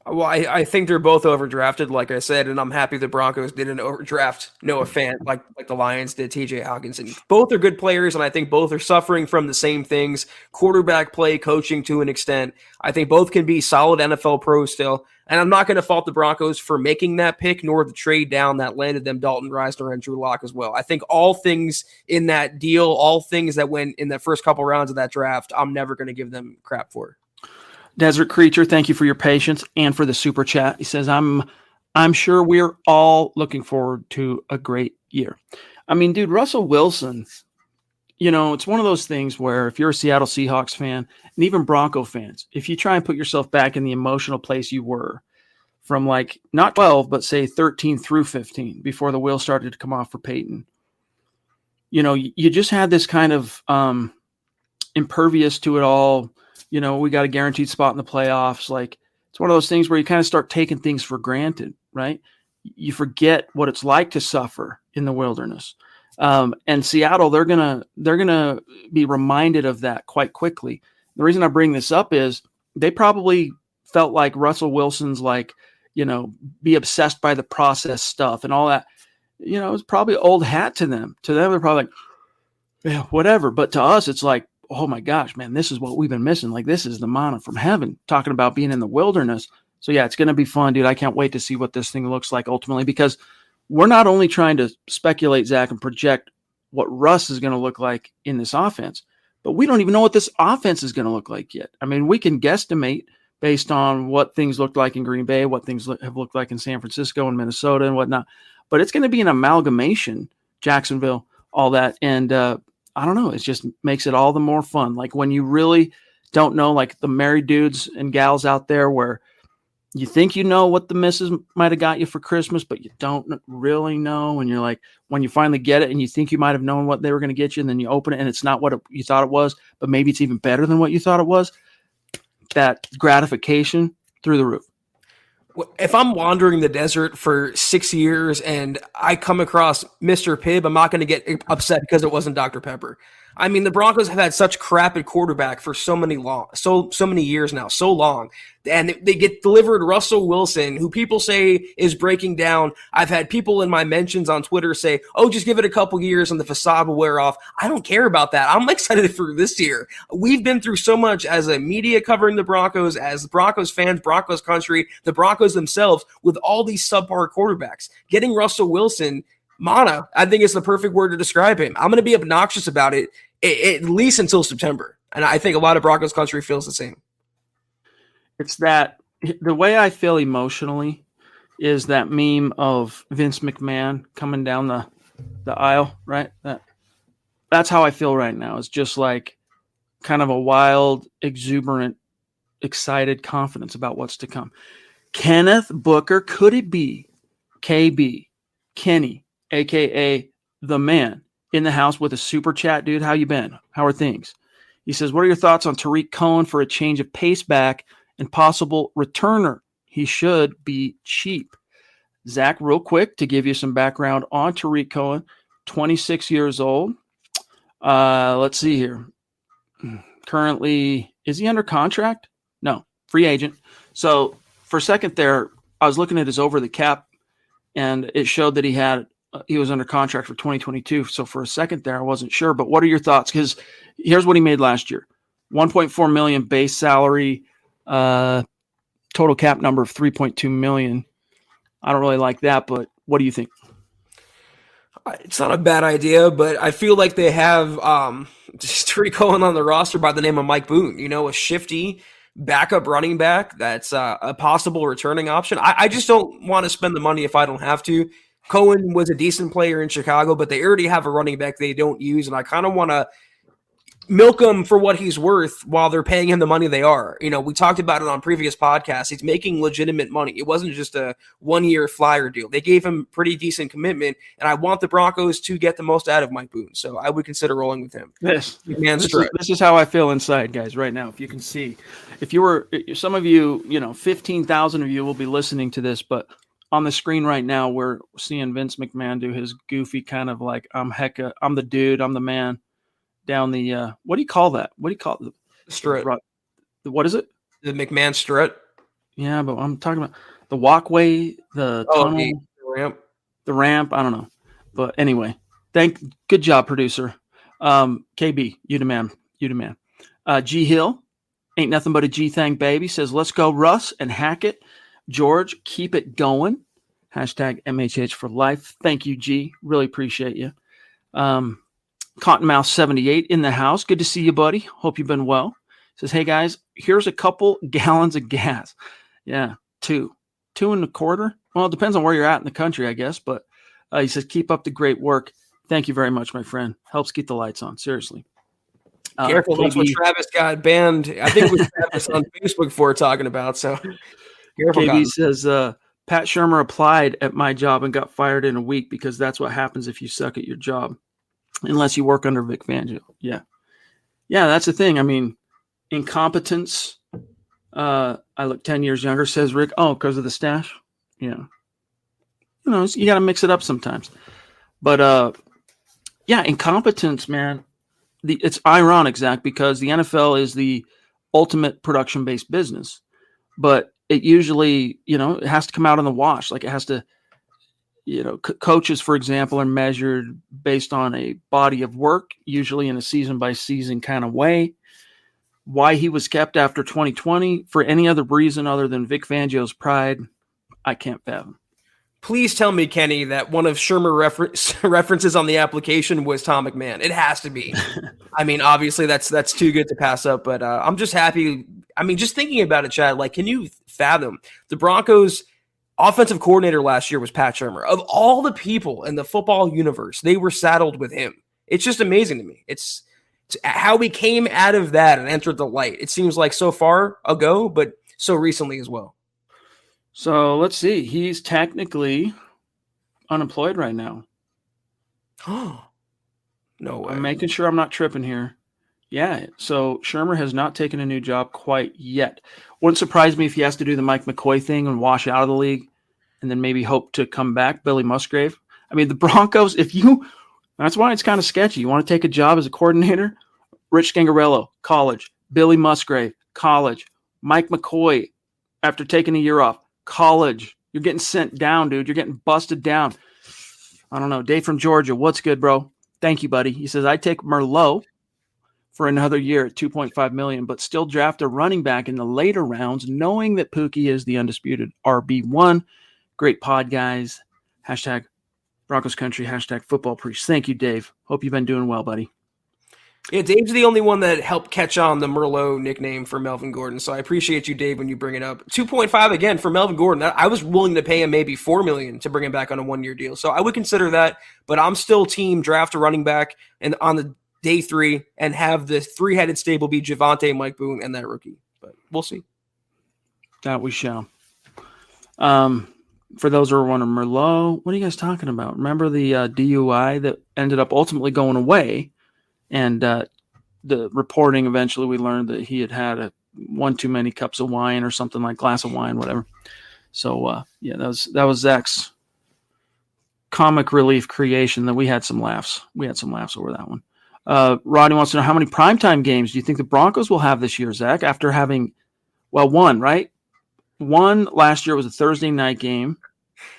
Well, I think they're both overdrafted, like I said, and I'm happy the Broncos didn't overdraft Noah Fant like the Lions did TJ Hawkinson. Both are good players, and I think both are suffering from the same things, quarterback play, coaching to an extent. I think both can be solid NFL pros still, and I'm not going to fault the Broncos for making that pick, nor the trade down that landed them Dalton Reisner and Drew Lock as well. I think all things in that deal, all things that went in the first couple rounds of that draft, I'm never going to give them crap for. Desert Creature, thank you for your patience and for the super chat. He says, I'm sure we're all looking forward to a great year. I mean, dude, Russell Wilson, it's one of those things where if you're a Seattle Seahawks fan and even Bronco fans, if you try and put yourself back in the emotional place you were from like not 12, but say 13 through 15 before the wheels started to come off for Peyton. You know, you just had this kind of impervious to it all. You know, we got a guaranteed spot in the playoffs. Like, it's one of those things where you kind of start taking things for granted, right? You forget what it's like to suffer in the wilderness. And Seattle, they're gonna be reminded of that quite quickly. The reason I bring this up is they probably felt like Russell Wilson's like, you know, be obsessed by the process stuff and all that. You know, it's probably old hat to them. To them, they're probably like, yeah, whatever. But to us, it's like, oh my gosh, man, this is what we've been missing. Like, this is the manna from heaven, talking about being in the wilderness. So yeah, it's going to be fun, dude. I can't wait to see what this thing looks like ultimately, because we're not only trying to speculate, Zach, and project what Russ is going to look like in this offense, but we don't even know what this offense is going to look like yet. I mean, we can guesstimate based on what things looked like in Green Bay, what things have looked like in San Francisco and Minnesota and whatnot. But it's going to be an amalgamation, Jacksonville, all that. And I don't know, it just makes it all the more fun. Like when you really don't know, like the married dudes and gals out there where you think you know what the missus might have got you for Christmas, but you don't really know. And you're like, when you finally get it and you think you might have known what they were going to get you, and then you open it and it's not what you thought it was, but maybe it's even better than what you thought it was. That gratification through the roof. If I'm wandering the desert for 6 years and I come across Mr. Pibb, I'm not going to get upset because it wasn't Dr. Pepper. I mean, the Broncos have had such crap at quarterback for so many years now, so long. And they get delivered Russell Wilson, who people say is breaking down. I've had people in my mentions on Twitter say, oh, just give it a couple years and the facade will wear off. I don't care about that. I'm excited for this year. We've been through so much as a media covering the Broncos, as Broncos fans, Broncos country, the Broncos themselves, with all these subpar quarterbacks. Getting Russell Wilson, mana, I think is the perfect word to describe him. I'm going to be obnoxious about it at least until September. And I think a lot of Broncos country feels the same. It's that the way I feel emotionally is that meme of Vince McMahon coming down the aisle, right? That's how I feel right now. It's just like kind of a wild, exuberant, excited confidence about what's to come. Kenneth Booker, could it be KB, Kenny, a.k.a. the man, in the house with a super chat? Dude, how you been? How are things? He says, what are your thoughts on Tarik Cohen for a change of pace back and possible returner? He should be cheap. Zach, real quick, to give you some background on Tarik Cohen, 26 years old. Let's see here. Currently, is he under contract? No, free agent. So for a second there, I was looking at his over the cap, and it showed that he was under contract for 2022. So for a second there, I wasn't sure. But what are your thoughts? Because here's what he made last year: 1.4 million base salary, total cap number of 3.2 million. I don't really like that, but what do you think? It's not a bad idea, but I feel like they have Tarik Cohen on the roster by the name of Mike Boone. You know, a shifty backup running back that's a possible returning option. I just don't want to spend the money if I don't have to. Cohen was a decent player in Chicago, but they already have a running back they don't use, and I kind of want to milk him for what he's worth while they're paying him the money they are. You know, we talked about it on previous podcasts. He's making legitimate money. It wasn't just a one-year flyer deal. They gave him pretty decent commitment, and I want the Broncos to get the most out of Mike Boone, so I would consider rolling with him. This is how I feel inside, guys, right now. If you can see, some of you, 15,000 of you will be listening to this, but on the screen right now, we're seeing Vince McMahon do his goofy kind of like, I'm the dude, I'm the man, down the, what do you call that? What do you call it? The strut. What is it? The McMahon strut. Yeah, but I'm talking about the walkway, the tunnel, the ramp. The ramp, I don't know. But anyway, good job, producer. KB, you the man. G Hill, ain't nothing but a G thang baby, says, let's go Russ and hack it. George, keep it going. Hashtag MHH for life. Thank you, G. Really appreciate you. Cottonmouth 78 in the house. Good to see you, buddy. Hope you've been well. Says, hey, guys, here's a couple gallons of gas. Yeah, 2.25. Well, it depends on where you're at in the country, I guess. But he says, keep up the great work. Thank you very much, my friend. Helps keep the lights on. Seriously. Careful, that's what Travis got banned. I think it was Travis on Facebook for talking about. So Careful, KB Cotton. says, Pat Shurmur applied at my job and got fired in a week because that's what happens if you suck at your job, unless you work under Vic Fangio. Yeah. Yeah, that's the thing. I mean, incompetence. I look 10 years younger, says Rick. Oh, because of the stash? Yeah. You got to mix it up sometimes. But, yeah, incompetence, man. It's ironic, Zach, because the NFL is the ultimate production-based business. But it usually, it has to come out in the wash. Like it has to, coaches, for example, are measured based on a body of work, usually in a season-by-season kind of way. Why he was kept after 2020 for any other reason other than Vic Fangio's pride, I can't fathom. Please tell me, Kenny, that one of Shurmur references on the application was Tom McMahon. It has to be. I mean, obviously that's too good to pass up, but I'm just happy. I mean, just thinking about it, Chad, like, can you fathom the Broncos' offensive coordinator last year was Pat Shurmur. Of all the people in the football universe, they were saddled with him. It's just amazing to me. It's how we came out of that and entered the light. It seems like so far ago, but so recently as well. So let's see. He's technically unemployed right now. No way. I'm making sure I'm not tripping here. Yeah. So Shurmur has not taken a new job quite yet. Wouldn't surprise me if he has to do the Mike McCoy thing and wash out of the league and then maybe hope to come back. Billy Musgrave. I mean, the Broncos, that's why it's kind of sketchy. You want to take a job as a coordinator? Rich Gangarello, college. Billy Musgrave, college. Mike McCoy, after taking a year off, college. You're getting sent down, dude. You're getting busted down. I don't know. Dave from Georgia. What's good, bro? Thank you, buddy. He says, I take Merlot for another year at $2.5 million, but still draft a running back in the later rounds, knowing that Pookie is the undisputed RB1. Great pod, guys. Hashtag Broncos Country. Hashtag Football Preach. Thank you, Dave. Hope you've been doing well, buddy. Yeah, Dave's the only one that helped catch on the Merlot nickname for Melvin Gordon, so I appreciate you, Dave, when you bring it up. 2.5 again for Melvin Gordon. I was willing to pay him maybe $4 million to bring him back on a one-year deal, so I would consider that. But I'm still team draft a running back and on the day 3 and have the three-headed stable be Javonte, Mike Boone, and that rookie. But we'll see. That we shall. For those who are wondering, Merlot, what are you guys talking about? Remember the DUI that ended up ultimately going away? And the reporting, eventually we learned that he had one too many cups of wine or something, like glass of wine, whatever. So, yeah, that was Zach's comic relief creation. That we had some laughs. We had some laughs over that one. Rodney wants to know, how many primetime games do you think the Broncos will have this year, Zach, after having, one, right? One last year was a Thursday night game.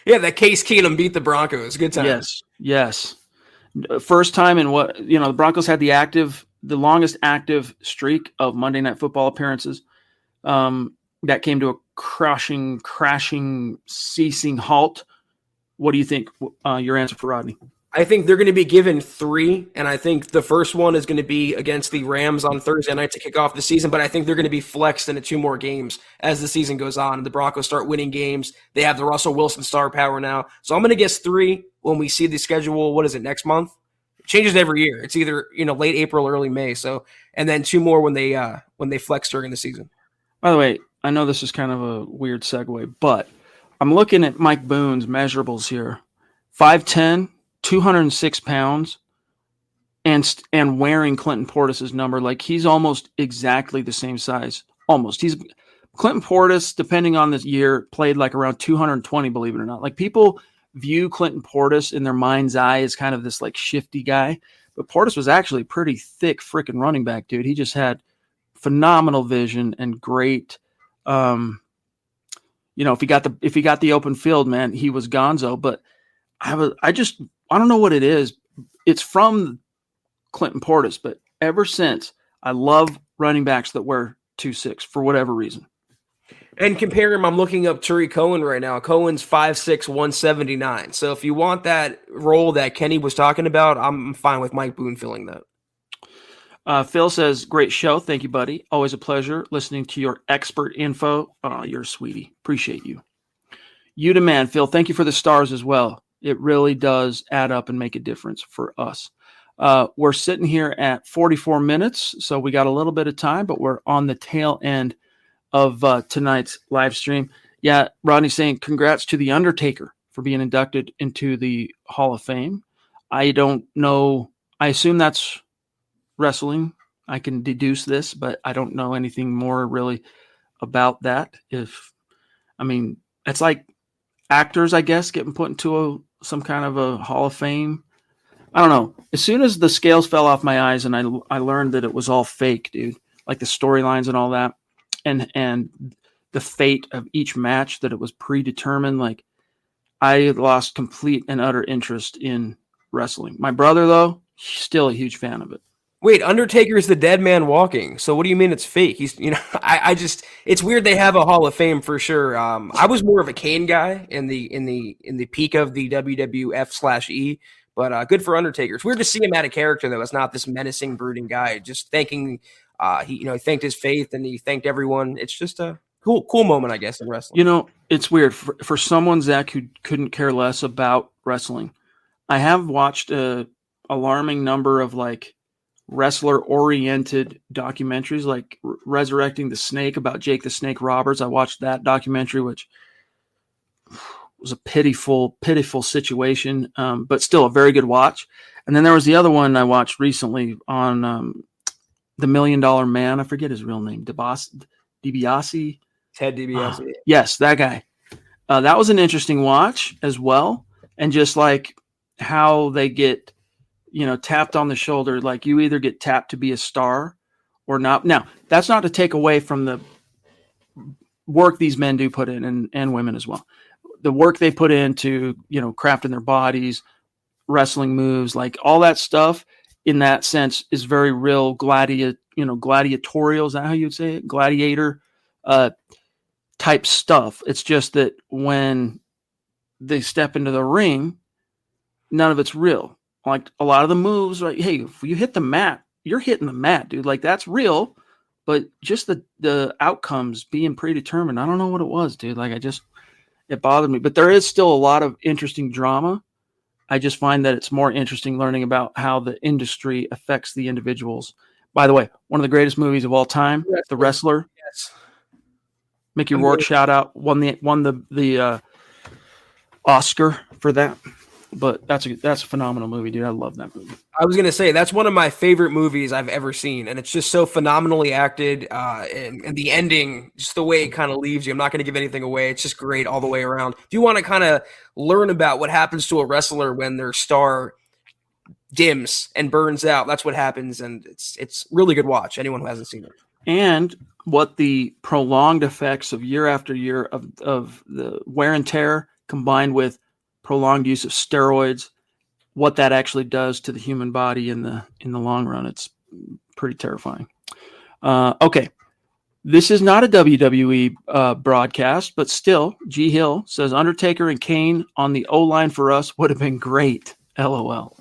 Yeah, that Case Keenum beat the Broncos. Good time. Yes. First time in the Broncos had the longest active streak of Monday Night Football appearances. That came to a crashing, ceasing halt. What do you think? Your answer for Rodney? I think they're going to be given 3, and I think the first one is going to be against the Rams on Thursday night to kick off the season, but I think they're going to be flexed into 2 more games as the season goes on, and the Broncos start winning games. They have the Russell Wilson star power now. So I'm going to guess 3 when we see the schedule, what is it, next month? It changes every year. It's either, late April, early May. So, and then 2 more when they flex during the season. By the way, I know this is kind of a weird segue, but I'm looking at Mike Boone's measurables here. 5'10", 206 pounds, and wearing Clinton Portis's number. Like, he's almost exactly the same size. Almost. Clinton Portis, depending on the year, played like around 220, believe it or not. Like, people view Clinton Portis in their mind's eye as kind of this like shifty guy, but Portis was actually a pretty thick freaking running back, dude. He just had phenomenal vision and great, if he got the open field, man, he was gonzo. But I don't know what it is. It's from Clinton Portis, but ever since, I love running backs that wear 2.6 for whatever reason. And compare him, I'm looking up Tarik Cohen right now. Cohen's 5'6", 179. So if you want that role that Kenny was talking about, I'm fine with Mike Boone filling that. Phil says, great show. Thank you, buddy. Always a pleasure listening to your expert info. Oh, you're a sweetie. Appreciate you. You demand, Phil. Thank you for the stars as well. It really does add up and make a difference for us. We're sitting here at 44 minutes, so we got a little bit of time, but we're on the tail end of tonight's live stream. Yeah, Rodney's saying congrats to The Undertaker for being inducted into the Hall of Fame. I don't know. I assume that's wrestling. I can deduce this, but I don't know anything more really about that. It's like actors, I guess, getting put into some kind of a Hall of Fame. I don't know. As soon as the scales fell off my eyes and I learned that it was all fake, dude, like the storylines and all that, and the fate of each match, that it was predetermined, like I lost complete and utter interest in wrestling. My brother, though, he's still a huge fan of it. Wait, Undertaker is the dead man walking. So what do you mean it's fake? He's, I just, it's weird they have a Hall of Fame for sure. I was more of a Kane guy in the peak of the WWF/E, but good for Undertaker. It's weird to see him out of character though. It's not this menacing, brooding guy. Just thanking, he thanked his faith and he thanked everyone. It's just a cool moment, I guess, in wrestling. It's weird for someone, Zach, who couldn't care less about wrestling. I have watched a alarming number of like wrestler-oriented documentaries, like Resurrecting the Snake about Jake the Snake Roberts. I watched that documentary, which was a pitiful situation, but still a very good watch. And then there was the other one I watched recently on the $1 Million Man. I forget his real name. DiBiase. Ted DiBiase. Yes, that guy. That was an interesting watch as well. And just like how they get tapped on the shoulder, like you either get tapped to be a star or not. Now, that's not to take away from the work these men do put in, and women as well. The work they put into, crafting their bodies, wrestling moves, like all that stuff in that sense is very real gladiatorial. Is that how you'd say it? Gladiator type stuff. It's just that when they step into the ring, none of it's real. Like a lot of the moves, like, hey, if you hit the mat, you're hitting the mat, dude. Like that's real, but just the outcomes being predetermined. I don't know what it was, dude. Like it bothered me, but there is still a lot of interesting drama. I just find that it's more interesting learning about how the industry affects the individuals. By the way, one of the greatest movies of all time, The Wrestler. Yes. Mickey Rourke, shout out, won the Oscar for that. But that's a phenomenal movie, dude. I love that movie. I was going to say, that's one of my favorite movies I've ever seen. And it's just so phenomenally acted. And the ending, just the way it kind of leaves you. I'm not going to give anything away. It's just great all the way around. If you want to kind of learn about what happens to a wrestler when their star dims and burns out, that's what happens. And it's really good watch. Anyone who hasn't seen it. And what the prolonged effects of year after year of the wear and tear combined with prolonged use of steroids, what that actually does to the human body in the long run. It's pretty terrifying. Okay. This is not a WWE broadcast, but still, G Hill says Undertaker and Kane on the O-line for us would have been great. LOL.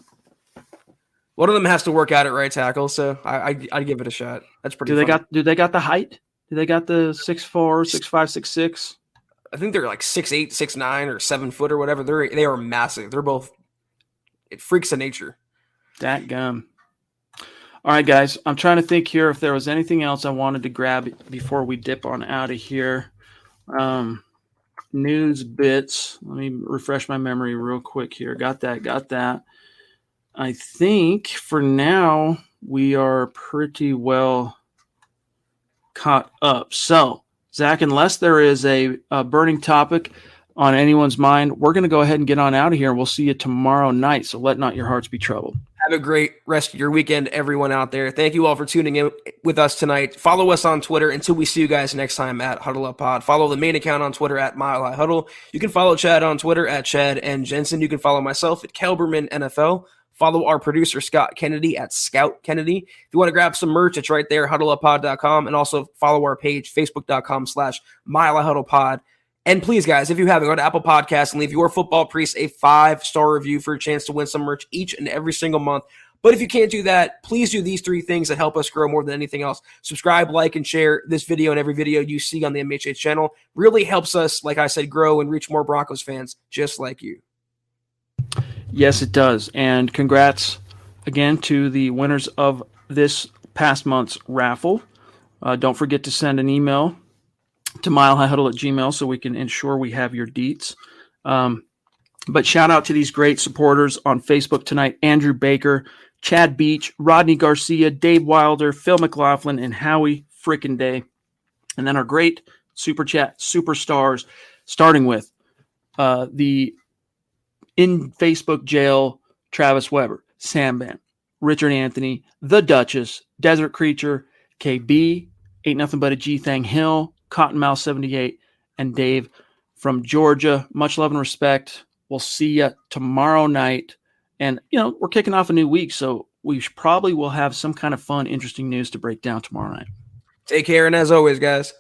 One of them has to work out at right tackle, so I'd give it a shot. That's pretty funny. Do they got the height? Do they got the 6'4", 6'5", 6'6"? I think they're like 6'8", 6'9", or 7 foot or whatever. They are massive. They're both freaks of nature. That gum. All right, guys. I'm trying to think here if there was anything else I wanted to grab before we dip on out of here. News bits. Let me refresh my memory real quick here. Got that. I think for now we are pretty well caught up. So, Zach, unless there is a burning topic on anyone's mind, we're going to go ahead and get on out of here. We'll see you tomorrow night. So let not your hearts be troubled. Have a great rest of your weekend, everyone out there. Thank you all for tuning in with us tonight. Follow us on Twitter until we see you guys next time at Huddle Up Pod. Follow the main account on Twitter at Mile High Huddle. You can follow Chad on Twitter at Chad and Jensen. You can follow myself at Kelberman NFL. Follow our producer, Scott Kennedy, at Scout Kennedy. If you want to grab some merch, it's right there, huddleuppod.com. And also follow our page, facebook.com/MileHuddlePod. And please, guys, if you haven't, go to Apple Podcasts and leave your football priest a 5-star review for a chance to win some merch each and every single month. But if you can't do that, please do these 3 things that help us grow more than anything else. Subscribe, like, and share this video and every video you see on the MHH channel. Really helps us, like I said, grow and reach more Broncos fans just like you. Yes, it does. And congrats again to the winners of this past month's raffle. Don't forget to send an email to milehighhuddle@gmail so we can ensure we have your deets. But shout out to these great supporters on Facebook tonight: Andrew Baker, Chad Beach, Rodney Garcia, Dave Wilder, Phil McLaughlin, and Howie frickin' Day. And then our great Super Chat superstars, starting with the in Facebook jail, Travis Weber, Sam Van, Richard Anthony, The Duchess, Desert Creature, KB, Ain't Nothing But a G Thang Hill, Cottonmouth 78, and Dave from Georgia. Much love and respect. We'll see you tomorrow night. And, we're kicking off a new week, so we probably will have some kind of fun, interesting news to break down tomorrow night. Take care, and as always, guys,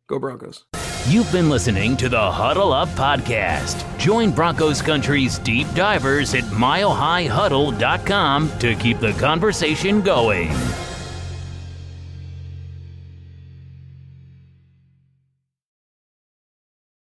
go Broncos. You've been listening to the Huddle Up Podcast. Join Broncos Country's deep divers at milehighhuddle.com to keep the conversation going.